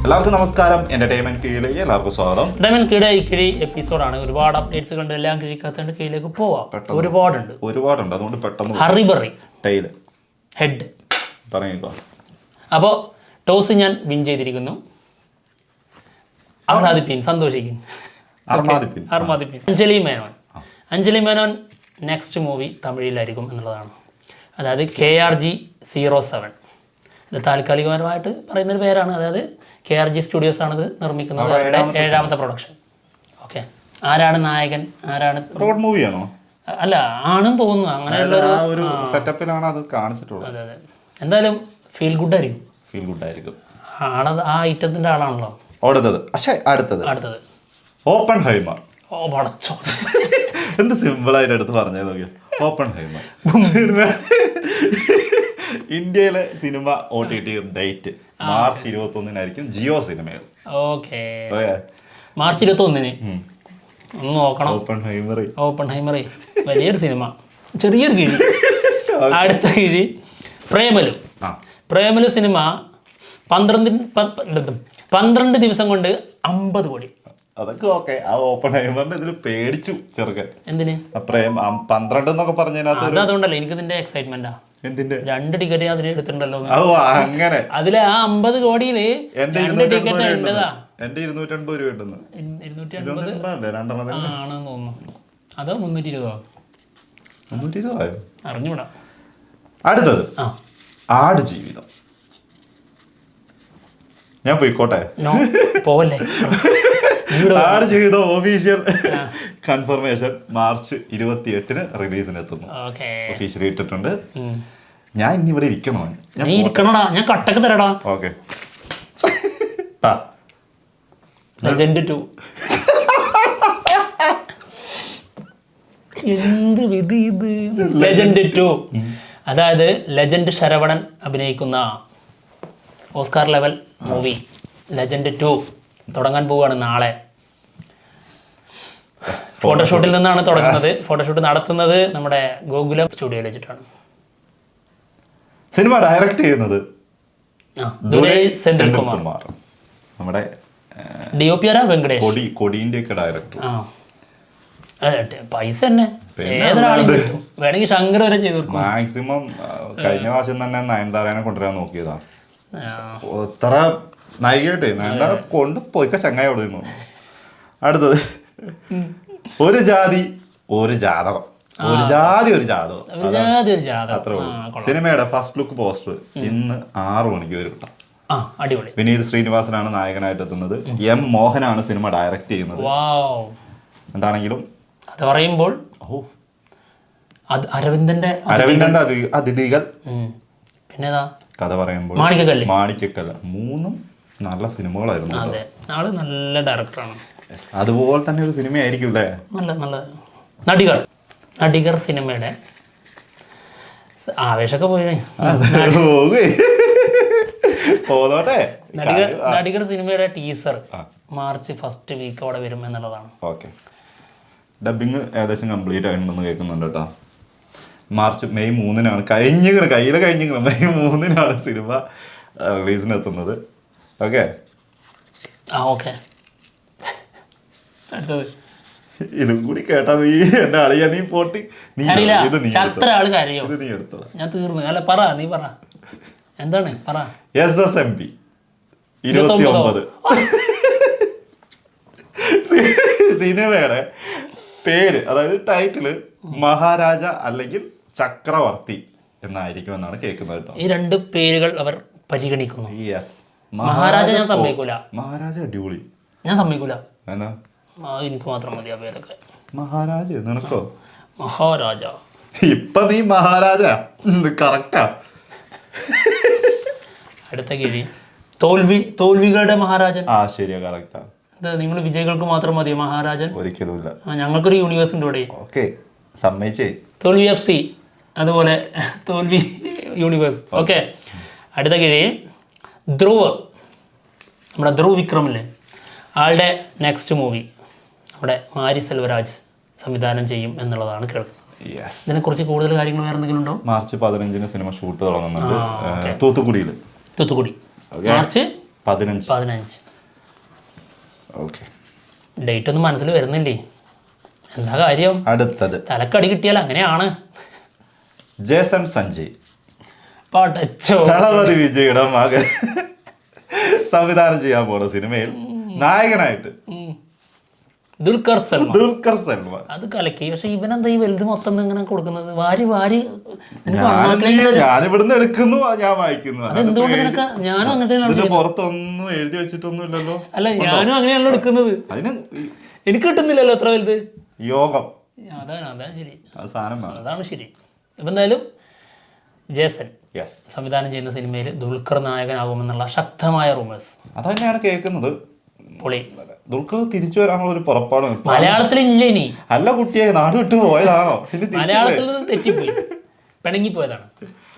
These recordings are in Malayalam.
എല്ലാവർക്കും നമസ്കാരം. എന്റർടൈൻമെന്റ് കീഴിലേക്ക് എല്ലാവർക്കും സ്വാഗതം. എന്റർടൈൻമെന്റ് കീഴെ കിഴി എപ്പിസോഡാണ്. ഒരുപാട് അപ്ഡേറ്റ്സ് കണ്ട് എല്ലാം കിഴിക്കാത്തതുകൊണ്ട് കീഴിലേക്ക് പോവാം. ഒരുപാടുണ്ട് അതുകൊണ്ട് പെട്ടെന്ന് ഹറിബറി ടൈല് ഹെഡ് പറഞ്ഞോ. അപ്പോൾ ടോസ് ഞാൻ വിൻ ചെയ്തിരിക്കുന്നു. ആഹ്ലാദിപ്പിൻ, സന്തോഷിക്കും. അർമാദിപ്പിൻ. അഞ്ജലി മേനോൻ നെക്സ്റ്റ് മൂവി തമിഴിലായിരിക്കും എന്നുള്ളതാണ്. അതായത് KRG 07. ഇത് താൽക്കാലികപരമായിട്ട് പറയുന്നൊരു പേരാണ്. അതായത് KRG സ്റ്റുഡിയോസ് ആണിത് നിർമ്മിക്കുന്നത്. അവരുടെ 7ാമത്തെ പ്രൊഡക്ഷൻ. ഓക്കെ, ആരാണ് നായകൻ, ആരാണ് റോഡ് മൂവിയാണോ? അല്ല, ആണെന്ന് തോന്നുന്നു. അങ്ങനെയുള്ള ഒരു സെറ്റപ്പിലാണ് അത് കാണിച്ചിട്ടുള്ളത്. അതെ അതെ, എന്തായാലും ഫീൽ ഗുഡ് ആയിരിക്കും. ആണത് ആ ഐറ്റത്തിന്റെ ആളാണല്ലോ. അടുത്തത് ഓപ്പൺഹൈമർ. ഓ പടച്ചോ, എന്ത് സിമ്പിൾ ആയിട്ട് എടുത്ത് പറഞ്ഞത് നോക്കിയോ. ഓപ്പൺഹൈമർ ഇന്ത്യയിലെ cinema OTT date March 21 Jio സിനിമയിൽ. ഓക്കെ, മാർച്ച് 21 ഒന്ന് നോക്കണം. ഓപ്പൺഹൈമർ വലിയൊരു സിനിമ, ചെറിയൊരു കിഴി. അടുത്ത കിഴി പ്രേമലു സിനിമ 12 ദിവസം കൊണ്ട് 50 കോടി. അതൊക്കെ ഓക്കെ. ആ ഓപ്പൺഹൈമറിന്റെ ഇതിൽ പേടിച്ചു ചെറുക്കൻ. എന്തിന്? 12 എന്നൊക്കെ പറഞ്ഞതിനകത്ത് അതുകൊണ്ടല്ലേ എനിക്ക് ഇതിന്റെ എക്സൈറ്റ്മെന്റാ. എന്തിന്റെ 2 ടിക്കറ്റ് അതിൽ എടുത്തിട്ടുണ്ടല്ലോ. അങ്ങനെ അതിലെ ആ 50 കോടിയില് 2 ടിക്കറ്റ് ഉണ്ടതാ. എന്റെ 250 രൂപ ഉണ്ടെന്ന്. 250 ആണെന്ന് തോന്നുന്നു. അതോ 320 അറിഞ്ഞൂടാ. അടുത്തത് ആടുജീവിതം. ഞാൻ പോയിക്കോട്ടെ, പോവല്ലേ. ആടുജീവിതം ഒഫീഷ്യൽ കൺഫർമേഷൻ മാർച്ച് 28 റിലീസിനെത്തുന്നു. ഒഫീഷ്യലി ഇട്ടിട്ടുണ്ട്. ഞാൻ ഇനി ഇവിടെ ഇരിക്കണോ? ഞാൻ കട്ടക്ക് തരടാ. ഓക്കെ. ലെജൻഡ് 2 എന്ത് വിധി ഇത്. ലെജൻഡ് 2 അതായത് ലെജൻഡ് ശരവണൻ അഭിനയിക്കുന്ന ഓസ്കാർ ലെവൽ മൂവി ലെജൻഡ് 2 തുടങ്ങാൻ പോവുകയാണ് നാളെ. ഫോട്ടോഷൂട്ടിൽ നിന്നാണ് തുടങ്ങുന്നത്. ഫോട്ടോഷൂട്ട് നടത്തുന്നത് നമ്മുടെ ഗോകുലം സ്റ്റുഡിയോയിൽ വെച്ചിട്ടാണ്. സിനിമ ഡയറക്ട് ചെയ്യുന്നത് സെന്തിൽകുമാർ. നമ്മുടെ DOP വെങ്കടേഷ്. കൊടിന്റെ ഒക്കെ ഡയറക്ടർ. പൈസ തന്നെ ഏതൊരാളും കിട്ടും. വേണമെങ്കിൽ ശങ്കർ വരെ ചെയ്തു. മാക്സിമം കഴിഞ്ഞ പ്രാവശ്യം തന്നെ നയൻതാരനെ കൊണ്ടുവരാൻ നോക്കിയതാ. എത്ര നായികയായിട്ടേ നയൻതാര കൊണ്ട് പോയിക്ക ചങ്ങായി അവിടെ നിന്നു. അടുത്തത് ഒരു ജാതി ഒരു ജാതകം. അത്രേ ഉള്ളൂ. സിനിമയുടെ ഫസ്റ്റ് ലുക്ക് പോസ്റ്റർ ഇന്ന് 6 മണിക്ക് വരും. അടിപൊളി. വിനീത് ശ്രീനിവാസനാണ് നായകനായിട്ട് എത്തുന്നത്. M. മോഹനാണ് സിനിമ ഡയറക്ട് ചെയ്യുന്നത്. എന്താണെങ്കിലും അത് പറയുമ്പോൾ അരവിന്ദന്റെ അതിഥികൾ, പിന്നെതാ കഥ പറയുമ്പോൾ മാണിക്കക്കല്ല്. 3 നല്ല സിനിമകളായിരുന്നു. നല്ല ഡയറക്ടറാണ്. അതുപോലെ തന്നെ ഒരു സിനിമയായിരിക്കും അല്ലേ. നല്ല നടികർ സിനിമയുടെ ആവേശമൊക്കെ പോയി. നടികർ സിനിമയുടെ ടീസർ മാർച്ച് 1st വീക്ക് അവിടെ വരും എന്നുള്ളതാണ്. ഓക്കെ, ഡബിങ് ഏകദേശം കംപ്ലീറ്റ് ആയിട്ടുണ്ടെന്ന് കേൾക്കുന്നുണ്ട് കേട്ടോ. മെയ് 3 കയ്യില് കഴിഞ്ഞിങ്ങനെ. മെയ് 3 സിനിമ റിലീസിനെത്തുന്നത്. ഓക്കെ. ഇതും കൂടി കേട്ടാ നീ എന്റെ അളിയ നീ പോട്ടി. ഞാൻ തീർന്നു. അല്ല പറ, നീ പറ എന്താണ് പറ. SSMP 29 സിനിമയുടെ പേര്, അതായത് ടൈറ്റില് മഹാരാജ അല്ലെങ്കിൽ ചക്രവർത്തി എന്നായിരിക്കും എന്നാണ് കേൾക്കുന്നത് കേട്ടോ. ഈ 2 പേരുകൾ അവർ പരിഗണിക്കുന്നു. മഹാരാജ ഞാൻ സമ്മതിക്കൂല. മഹാരാജ അടിപൊളി, ഞാൻ സമ്മതിക്കൂല. എന്നാ എനിക്ക് മാത്രം മതി ആ പേരൊക്കെ. മഹാരാജ നിനക്കോ? മഹാരാജ ഇപ്പൊ നീ മഹാരാജ കറക്റ്റാ. അടുത്ത കിഴി തോൽവികളുടെ മഹാരാജൻ. ശരിയാ, കറക്റ്റാ. നിങ്ങൾ വിജയികൾക്ക് മാത്രം മതി മഹാരാജൻ? ഒരിക്കലും ഇല്ല. ഞങ്ങൾക്കൊരു യൂണിവേഴ്സ് ഉണ്ട് ഇവിടെ. ഓക്കെ, സമ്മതിച്ചേ. തോൽവി FC, അതുപോലെ തോൽവി യൂണിവേഴ്സ്. ഓക്കെ. അടുത്ത കിഴി നമ്മുടെ ധ്രുവ് വിക്രമില്ലേ, ആളുടെ നെക്സ്റ്റ് മൂവി നമ്മുടെ മാരി സെൽവരാജ് സംവിധാനം ചെയ്യും എന്നുള്ളതാണ് കേൾക്കുന്നത്. ഇതിനെക്കുറിച്ച് കൂടുതൽ കാര്യങ്ങൾ വേറെ എന്തെങ്കിലും ഉണ്ടോ? മാർച്ച് 15 സിനിമ ഷൂട്ട് തുടങ്ങുന്നുണ്ട് തൂത്തുക്കുടി. മാർച്ച് 15. ഓക്കെ, ഡേറ്റ് ഒന്നും മനസ്സിൽ വരുന്നില്ലേ, എന്താ കാര്യം? അടുത്തത് തലക്കടി കിട്ടിയാൽ അങ്ങനെയാണ്. ജേസൺ സഞ്ജയ്, പാട്ടച്ചോ. ദളപതി വിജയുടെ മകൻ സംവിധാനം ചെയ്യാൻ പോണ സിനിമയിൽ നായകനായിട്ട് ദുൽഖർ സൽമാൻ. അത് കലക്കി. പക്ഷെ ഇവനെന്താ ഈ വലുത് മൊത്തം ഇങ്ങനെ കൊടുക്കുന്നത്? വാരി വാരി ഞാനിവിടുന്ന് എടുക്കുന്നു, ഞാൻ വായിക്കുന്നു. എന്തുകൊണ്ട് നിനക്ക്? ഞാനും അങ്ങനെ പുറത്തൊന്നും എഴുതി വെച്ചിട്ടൊന്നും ഇല്ലല്ലോ. അല്ല, ഞാനും അങ്ങനെയാണല്ലോ എടുക്കുന്നത്. അതിന് എനിക്ക് കിട്ടുന്നില്ലല്ലോ അത്ര വലുത്. യോഗം. അതാണ് ശരി, അതാണ് ശരി. ഇപ്പൊ എന്തായാലും ജേസൺ യെസ് സംവിധാനം ചെയ്യുന്ന സിനിമയിൽ ദുൽഖർ നായകനാകുമെന്നുള്ള ശക്തമായ റൂമേഴ്സ്. അത് തന്നെയാണ് കേൾക്കുന്നത്. പൊളി. ദുൽഖർ തിരിച്ചു വരാനുള്ള ഒരു പുറപ്പാട് മലയാളത്തിൽ ഇല്ല ഇനി. അല്ല കുട്ടിയെ നാട് വിട്ടു പോയതാണോ? മലയാളത്തിൽ നിന്ന് തെറ്റിപ്പോയി, പിണങ്ങിപ്പോയതാണ്.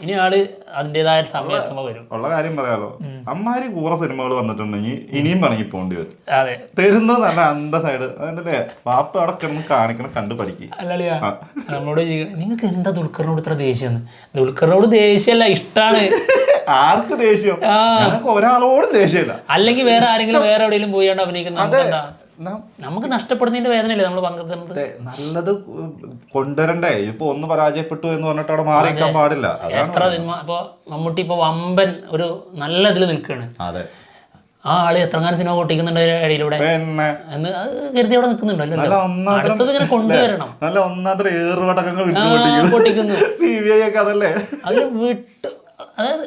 ഇനി ആള് അതിൻ്റെതായ സമയത്തുമ്പോ വരും. ഉള്ള കാര്യം പറയാലോ, അമ്മാരി കൂറ സിനിമകൾ വന്നിട്ടുണ്ടെങ്കിൽ ഇനിയും പണങ്ങി പോകേണ്ടി വരും. അതെ, തരുന്നത് നല്ല അന്ത സൈഡ് അതിന്റെ വാപ്പ അവിടെ കിടന്ന് കാണിക്കണം, കണ്ടു പഠിക്കുക. അല്ലളിയാ, നമ്മളോട് നിങ്ങൾക്ക് എന്താ ദുൽഖറിനോട് ഇത്ര ദേഷ്യം? ദുൽഖറിനോട് ദേഷ്യമല്ല, ഇഷ്ടാണ്. ആർക്ക് ദേഷ്യം? ഞങ്ങൾക്ക് ഒരാളോടും ദേഷ്യമില്ല. അല്ലെങ്കിൽ വേറെ ആരെങ്കിലും വേറെ എവിടെയെങ്കിലും പോയാണ്ട് അഭിനയിക്കുന്നത് നമുക്ക് നഷ്ടപ്പെടുന്നതിന്റെ വേദനയല്ലേ നമ്മൾ പങ്കെടുക്കുന്നത്? നല്ലത് കൊണ്ടുവരണ്ടേ? ഇപ്പൊ ഒന്ന് പരാജയപ്പെട്ടു എന്ന് പറഞ്ഞിട്ട് അവിടെ മാറിക്കാൻ പാടില്ല. എത്ര സിനിമ ഇപ്പൊ മമ്മൂട്ടി ഇപ്പൊ വമ്പൻ ഒരു നല്ല ഇതിൽ നിൽക്കുകയാണ്. അതെ, ആ ആള് എത്രങ്ങാനും സിനിമ പൊട്ടിക്കുന്നുണ്ട് ഇടയിലൂടെ എന്ന് കരുതി അവിടെ നിൽക്കുന്നുണ്ടല്ലോ. അടുത്തത് ഇങ്ങനെ കൊണ്ടുവരണം. നല്ല ഒന്നാമത്തെ ഏറുപടക്കങ്ങൾ പൊട്ടിക്കുന്നു. CBI ഒക്കെ അതല്ലേ അതിൽ വിട്ട്, അതായത്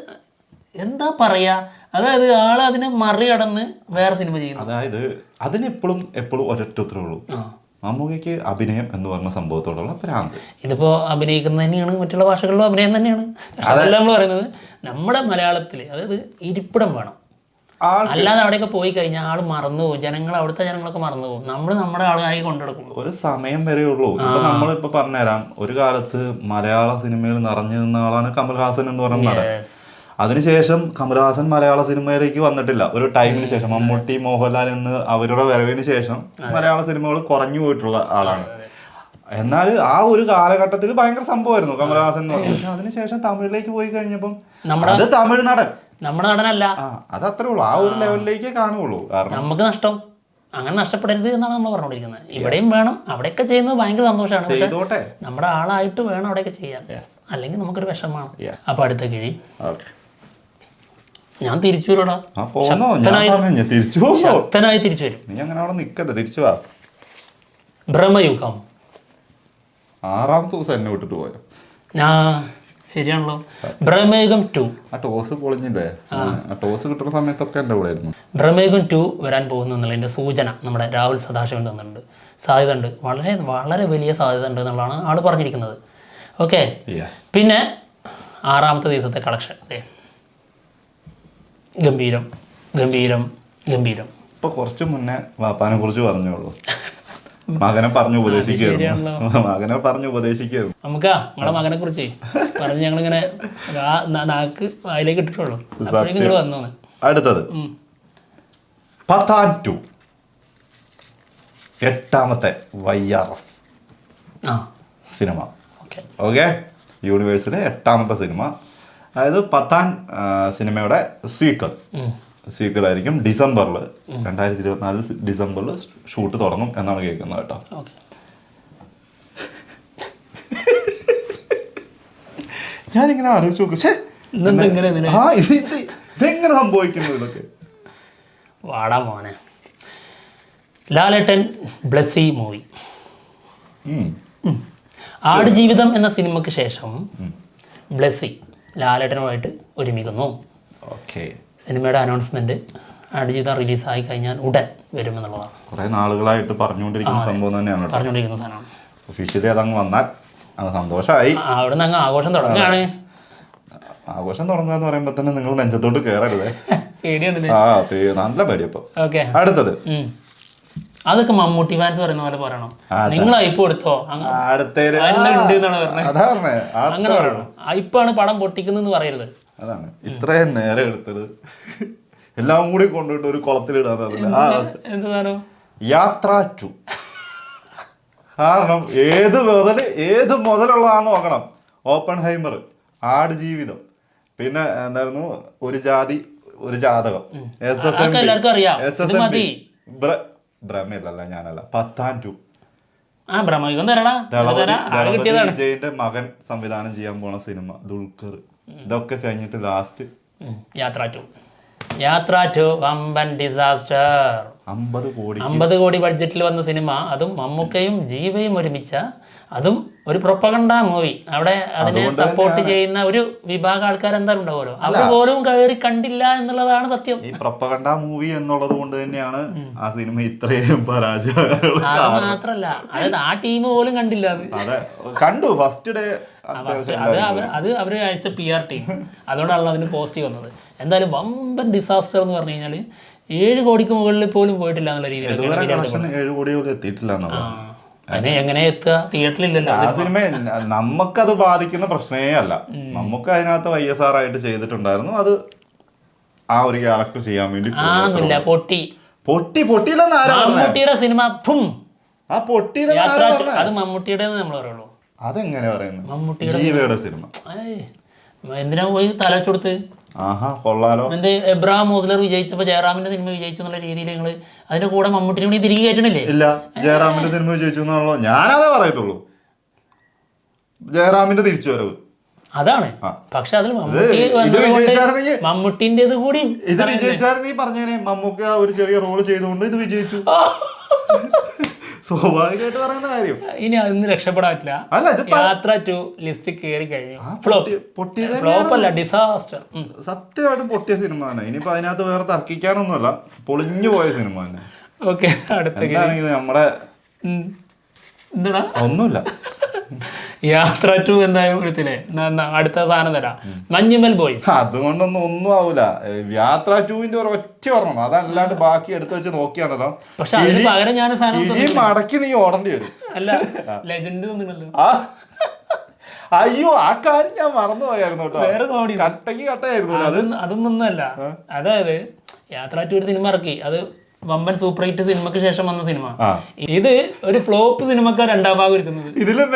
എന്താ പറയാ, അതായത് ആള് അതിനെ മറികടന്ന് വേറെ സിനിമ ചെയ്യുന്നു. അതായത് അതിനെപ്പോഴും ഒരൊറ്റ ഉത്തരവുള്ളൂ, മമ്മൂക്കയ്ക്ക് അഭിനയം എന്ന് പറഞ്ഞ സംഭവത്തോടുള്ള ഭ്രാന്ത്. ഇതിപ്പോ അഭിനയിക്കുന്നത് തന്നെയാണ്, മറ്റുള്ള ഭാഷകളിലും അഭിനയം തന്നെയാണ്. അതല്ല നമ്മൾ പറയുന്നത്, നമ്മുടെ മലയാളത്തിൽ അതായത് ഇരിപ്പിടം വേണം. അല്ലാതെ അവിടെയൊക്കെ പോയി കഴിഞ്ഞാൽ ആള് മറന്നുപോകും, അവിടുത്തെ ജനങ്ങളൊക്കെ മറന്നുപോകും. നമ്മൾ നമ്മുടെ ആളുകാരി കൊണ്ടെടുക്കും. ഒരു സമയം വരെ ഉള്ളൂ. ഇപ്പൊ നമ്മളിപ്പോ പറഞ്ഞുതരാം, ഒരു കാലത്ത് മലയാള സിനിമയിൽ നിറഞ്ഞു നിന്ന ആളാണ് കമൽഹാസൻ എന്ന് പറയുന്ന നടൻ. അതിനുശേഷം കമൽഹാസൻ മലയാള സിനിമയിലേക്ക് വന്നിട്ടില്ല. ഒരു ടൈമിന് ശേഷം മമ്മൂട്ടി, മോഹൻലാൽ എന്ന് അവരുടെ വരവിന് ശേഷം മലയാള സിനിമകൾ കുറഞ്ഞു പോയിട്ടുള്ള ആളാണ്. എന്നാൽ ആ ഒരു കാലഘട്ടത്തിൽ ഭയങ്കര സംഭവമായിരുന്നു കമൽഹാസൻ എന്ന് പറഞ്ഞത്. പക്ഷെ അതിനുശേഷം തമിഴിലേക്ക് പോയി കഴിഞ്ഞപ്പം അത് തമിഴ് നടൻ, നമ്മുടെ നടനല്ല. അത് അത്രേ ഉള്ളൂ, ആ ഒരു ലെവലിലേക്ക് കാണുള്ളൂ. കാരണം നമുക്ക് നഷ്ടം അങ്ങനെ നഷ്ടപ്പെടരുത് എന്നാണ് നമ്മൾ പറഞ്ഞുകൊണ്ടിരിക്കുന്നത്. ഇവിടെയും വേണം, അവിടെയൊക്കെ ചെയ്യുന്നത് ഭയങ്കര സന്തോഷമാണ്. ചെയ്തോട്ടെ, നമ്മുടെ ആളായിട്ട് വേണം അവിടെയൊക്കെ ചെയ്യാൻ, അല്ലെങ്കിൽ നമുക്കൊരു വിഷമമാണ്. അപ്പൊ അടുത്ത കിഴി ഞാൻ തിരിച്ചു വരൂടാ, ശക്തനായി തിരിച്ചു വരും. നീ അങ്ങനെ അവിടെ നിക്കല്ലേ, തിരിച്ചു വാ. ബ്രഹ്മയുഗം 6ാമത്തെ ദിവസം എന്നെ വിട്ടിട്ട് പോയോ? ശരിയാണല്ലോ. ബ്രഹ്മയുഗം 2 ആ ടോസ് പൊളിഞ്ഞില്ലേ? ആ ടോസ് കിട്ടുന്ന സമയത്തൊക്കെ എൻ്റെ കൂടെ ആയിരുന്നു. ബ്രഹ്മയുഗം 2 വരാൻ പോകുന്നു എന്നുള്ളതിൻ്റെ സൂചന നമ്മുടെ രാഹുൽ സദാശിവൻ തന്നിട്ടുണ്ട്. സാധ്യത ഉണ്ട്, വളരെ വളരെ വലിയ സാധ്യത ഉണ്ട് എന്നുള്ളതാണ് ആൾ പറഞ്ഞിരിക്കുന്നത്. ഓക്കെ, പിന്നെ 6ാമത്തെ ദിവസത്തെ കളക്ഷൻ ഗംഭീരം ഗംഭീരം ഗംഭീരം. ഇപ്പൊ കുറച്ച് മുന്നേ വാപ്പാനെ കുറിച്ച് പറഞ്ഞോളൂ. മകനെ പറഞ്ഞു ഉപദേശിക്കുന്നു. നമുക്കാ നിങ്ങളെ മകനെ കുറിച്ച് പറഞ്ഞ് ഞങ്ങളിങ്ങനെ നാക്ക് വായിലേക്ക് ഇട്ടിട്ടുള്ളൂ. നിങ്ങൾ വന്നു. അടുത്തത് പത്താൻ 2, 8ാമത്തെ YRF സിനിമ. ഓക്കെ, യൂണിവേഴ്സിലെ 8ാമത്തെ സിനിമ. അതായത് പത്താൻ സിനിമയുടെ സീക്വൽ ആയിരിക്കും. ഡിസംബറിൽ 2024 ഡിസംബറിൽ ഷൂട്ട് തുടങ്ങും എന്നാണ് കേൾക്കുന്നത് കേട്ടോ. ഞാനിങ്ങനെ ആലോചിച്ച് നോക്കും, ഇതെങ്ങനെ സംഭവിക്കുന്നു ഇതൊക്കെ. വാടാ മോനെ. ലാലേട്ടൻ ബ്ലസ്സി മൂവി. ആടുജീവിതം എന്ന സിനിമയ്ക്ക് ശേഷം ബ്ലസ്സി ലാലേട്ടനുമായിട്ട് ഒരുമിക്കുന്നു. സിനിമയുടെ അനൗൺസ്മെന്റ് ആടുജീവിതം റിലീസായി കഴിഞ്ഞാൽ ഉടൻ വരുമെന്നുള്ളതാണ്. കുറെ നാളുകളായിട്ട് പറഞ്ഞുകൊണ്ടിരിക്കുന്ന സംഭവം തന്നെയാണ്, പറഞ്ഞുകൊണ്ടിരിക്കുന്ന സാധനമാണ്. ഒഫീഷ്യലി അതങ്ങ് വന്നാൽ അത് സന്തോഷമായി. അവിടെ നിന്ന് അങ്ങ് ആഘോഷം തുടങ്ങുകയാണ്. ആഘോഷം തുടങ്ങുക പറയുമ്പോ തന്നെ നിങ്ങൾ നെഞ്ചത്തോട്ട് കയറരുതേ. നല്ല പേടിയപ്പോ. അടുത്തത് അതൊക്കെ മമ്മൂട്ടി ഫാൻസ് പറയുന്ന പോലെ പറയണം. നിങ്ങൾ ഐപ്പ് കൊടുത്തോ അങ്ങനെ പറയണം. ഐപ്പാണ് പടം പൊട്ടിക്കുന്നെന്ന് പറയരുത്. അതാണ് ഇത്രയും നേരെ എടുത്തത് എല്ലാം കൂടി കൊണ്ടുപോയിട്ട് ഒരു കുളത്തിലിടാന്ന്. യാത്ര 2. കാരണം ഏത് മുതലുള്ളതാന്ന് നോക്കണം. ഓപ്പൺഹൈമർ, ആടുജീവിതം, പിന്നെ എന്തായിരുന്നു ഒരു ജാതി ഒരു ജാതകം അതൊക്കെ എല്ലാവർക്കും അറിയാം. ഇത് മതി. ഭ്രമയല്ല ഞാനല്ല പത്താൻ 2 ആ ഭ്രമയുഗം തരടാ. കിട്ടിയതാണ്. വിജയന്റെ മകൻ സംവിധാനം ചെയ്യാൻ പോണ സിനിമ ദുൽഖർ. ഇതൊക്കെ കഴിഞ്ഞിട്ട് ലാസ്റ്റ് യാത്ര ടു വമ്പൻ ഡിസാസ്റ്റർ. 50 കോടി ബഡ്ജറ്റിൽ വന്ന സിനിമ, അതും മമ്മൂക്കയും ജീവയും ഒരുമിച്ച, അതും ഒരു പ്രൊപ്പഗണ്ട മൂവി. അവിടെ അതിനെ സപ്പോർട്ട് ചെയ്യുന്ന ഒരു വിഭാഗം ആൾക്കാർ എന്തായാലും ഉണ്ടാവുമല്ലോ, അവർ പോലും കയറി കണ്ടില്ല എന്നുള്ളതാണ് സത്യം. ഈ പ്രൊപ്പഗണ്ട മൂവി എന്നുള്ളത് കൊണ്ട് തന്നെയാണ് ആ സിനിമ ഇത്രയും പരാജയം. അത് മാത്രല്ല, അതായത് ആ ടീം പോലും കണ്ടില്ല. അത് കണ്ടു ഫസ്റ്റ് ഡേ. അത് അവർ അയച്ച PR ടീം, അതുകൊണ്ടാണല്ലോ അതിന് പോസിറ്റീവ് വന്നത്. എന്തായാലും വമ്പൻ ഡിസാസ്റ്റർ എന്ന് പറഞ്ഞു കഴിഞ്ഞാൽ 7 കോടിക്ക് മുകളിൽ പോലും പോയിട്ടില്ല എന്നുള്ള രീതിയിൽ. 7 കോടി പോലും എത്തിയിട്ടില്ല. അതിനെ എങ്ങനെ എത്തുക? തിയേറ്ററിലില്ലല്ലോ ആ സിനിമ. നമുക്കത് ബാധിക്കുന്ന പ്രശ്നമേ അല്ല. നമുക്ക് അതിനകത്ത് YSR ആയിട്ട് ചെയ്തിട്ടുണ്ടായിരുന്നു. അത് ആ ഒരു ക്യാരക്ടർ ചെയ്യാൻ വേണ്ടി ആന്നില്ല. പൊട്ടിയില്ലെന്ന് മമ്മൂട്ടിയുടെ സിനിമ ആ പൊട്ടിയില്ല. അത് മമ്മൂട്ടിയുടെ നമ്മൾ പറയുള്ളൂ. അതെങ്ങനെ പറയുന്നത്? മമ്മൂട്ടിയുടെ ജീവയുടെ സിനിമ എന്തിനാ പോയി തലച്ചുകൊടുത്ത്? കൊള്ളാലോ. എന്ത് എബ്രഹാം മോസ്ലർ വിജയിച്ചപ്പോ ജയറാമിന്റെ സിനിമ വിജയിച്ചു എന്നുള്ള രീതിയിൽ നിങ്ങൾ അതിന്റെ കൂടെ മമ്മൂട്ടിനെ കൂടി തിരികെ കയറ്റണില്ലേ? ഇല്ല, ജയറാമിന്റെ സിനിമ വിജയിച്ചു എന്നാണല്ലോ ഞാനതേ പറയത്തുള്ളൂ. ജയറാമിന്റെ തിരിച്ചു വരവ് അതാണ്. പക്ഷെ അതിൽ മമ്മൂട്ടിന്റേത് കൂടി ഇത് വിജയിച്ചായിരുന്നു. നീ പറഞ്ഞേനെ മമ്മൂക്ക ഒരു ചെറിയ റോള് ചെയ്തുകൊണ്ട് ഇത് വിജയിച്ചു. സ്വാഭാവികമായിട്ട് പറയുന്ന കാര്യം. ഇനി അതിന് രക്ഷപ്പെടാൻ പറ്റില്ല. യാത്ര ടു ലിസ്റ്റ് കയറി കഴിഞ്ഞു. ഫ്ലോപ്പ് അല്ല, ഡിസാസ്റ്റർ. സത്യമായിട്ടും പൊട്ടിയ സിനിമ തന്നെ. ഇനിയിപ്പോ അതിനകത്ത് വേറെ തർക്കിക്കാനൊന്നുമല്ല, പൊളിഞ്ഞു പോയ സിനിമ തന്നെ. ഓക്കെ, അടുത്ത നമ്മുടെ എന്താ ഒന്നുമില്ല. യാത്ര ടു എന്തായാലും എടുത്തില്ലേ? അടുത്ത സാധനം തരാം, മഞ്ഞുമൽ ബോയ്സ്. അതുകൊണ്ടൊന്നും ഒന്നും ആവൂല. യാത്ര 2ന്റെ ഒരു ഒറ്റ ഓർമ്മ, അതല്ലാണ്ട് ബാക്കി എടുത്തു വെച്ച് നോക്കിയാണല്ലോ. പക്ഷെ അതിന് പകരം ഞാൻ മടക്കി നീ ഓടേണ്ടി വരും. അല്ല, ലെജൻഡ് തന്നില്ലല്ലോ. അയ്യോ, ആ കാര്യം ഞാൻ മറന്നുപോയായിരുന്നു കേട്ടോ. വേറെ കട്ടയായിരുന്നു. അതൊന്നല്ല. അതായത് യാത്ര ടു ഒരു സിനിമ ഇറക്കി, അത് വമ്പൻ സൂപ്പർ ഹിറ്റ് സിനിമക്ക് ശേഷം വന്ന സിനിമ. ഇത് ഒരു ഫ്ലോപ്പ് സിനിമക്ക് 2ാം ഭാഗം എടുക്കുന്നത്. ഇതിലും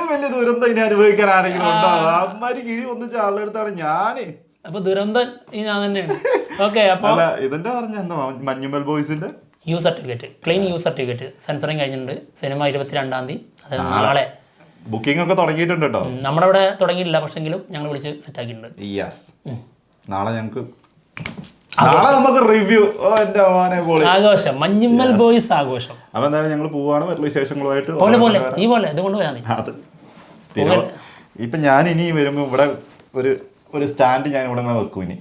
വലിയ ദുരന്തം ഇനി അനുഭവിക്കാൻ ആരെങ്കിലും ഉണ്ടോ? അമ്മാരി കിഴി ഒന്നിച്ച് ആളെടുത്താണ് ഞാന്. അപ്പൊ ദുരന്തം ഞാൻ തന്നെയാണ്. ഓക്കെ, അപ്പൊ ഇതിന്റെ പറഞ്ഞ എന്താ മഞ്ഞുമൽ ബോയ്സിന്റെ ക്ലീൻ യൂസ് സർട്ടിഫിക്കറ്റ് സെൻസറിങ് കഴിഞ്ഞിട്ടുണ്ട്. സിനിമ 22-ാം തീയതി, അതായത് നാളെ ബുക്കിംഗ് ഒക്കെ തുടങ്ങിയിട്ടുണ്ട് കേട്ടോ. നമ്മുടെ അവിടെ തുടങ്ങിയിട്ടില്ല, പക്ഷെങ്കിലും ഞങ്ങൾ വിളിച്ച് സെറ്റ് ആക്കിയിട്ടുണ്ട്. നാളെ ഞങ്ങൾക്ക് നമുക്ക് റിവ്യൂ. ആഘോഷം, മഞ്ഞുമ്മൽ ബോയ്സ് ആഘോഷം. അപ്പൊ എന്തായാലും ഞങ്ങൾ പോവാണ് വിശേഷങ്ങളുമായിട്ട്. ഈ പോലെ ഇത് കൊണ്ടുപോയാൽ മതി. ഇപ്പൊ ഞാൻ ഇനി വരുമ്പോ ഇവിടെ ഒരു സ്റ്റാൻഡ് ഞാൻ ഇവിടെ വെക്കും. ഇനി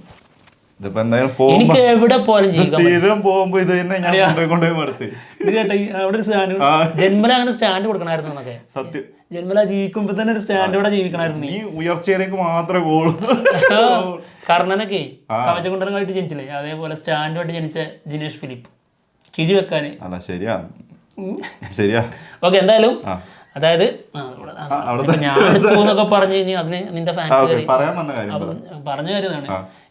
ഇതിപ്പോ എന്തായാലും എനിക്ക് എവിടെ പോലും സ്ഥിരം പോകുമ്പോ ഇത് തന്നെ ഞാൻ കൊണ്ടുപോയി മടുത്ത്. അവിടെ ഒരു സ്റ്റാൻഡ്, ജന്മല അങ്ങനെ സ്റ്റാൻഡ് കൊടുക്കണമായിരുന്നു എന്നൊക്കെ. സത്യം, ജന്മല ജീവിക്കുമ്പോ തന്നെ ഒരു സ്റ്റാൻഡോടെ ജീവിക്കണമായിരുന്നു. ഈ ഉയർച്ചയിലേക്ക് മാത്രമേ പോകുള്ളൂ. കർണനൊക്കെ കവചകുണ്ടനമായിട്ട് ജനിച്ചില്ലേ, അതേപോലെ സ്റ്റാൻഡുമായിട്ട് ജനിച്ച ജിനേഷ് ഫിലിപ്പ് കിഴി വെക്കാന്. ശരിയാ. ഓക്കെ, എന്തായാലും അതായത് ഞാൻ എടുത്തുന്നൊക്കെ പറഞ്ഞു കഴിഞ്ഞാൽ അതിന് നിന്റെ ഫാൻസ് പറഞ്ഞ കാര്യമാണ്.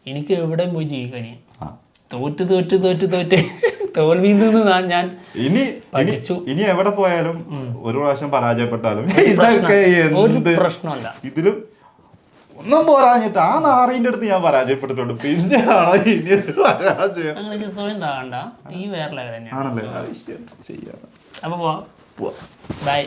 എനിക്ക് എവിടെയും പോയി ജീവിക്കാന് തോറ്റ് തോൽവിയിൽ നിന്ന് ഞാൻ ഇനി എവിടെ പോയാലും ഒരു പ്രാവശ്യം പരാജയപ്പെട്ടാലും ഇതൊക്കെ പ്രശ്നമല്ല. ഇതിലും ഒന്നും പോരാഞ്ഞിട്ട് ആ നാറിന്റെ അടുത്ത് ഞാൻ പരാജയപ്പെട്ടിട്ടുണ്ട്. പിന്നെ അങ്ങനെ സ്വയം താണ്ട, ഈ വേറെ ലെവൽ തന്നെയാണ്. ആണല്ലേ? അപ്പൊ പോവാം. ബൈ.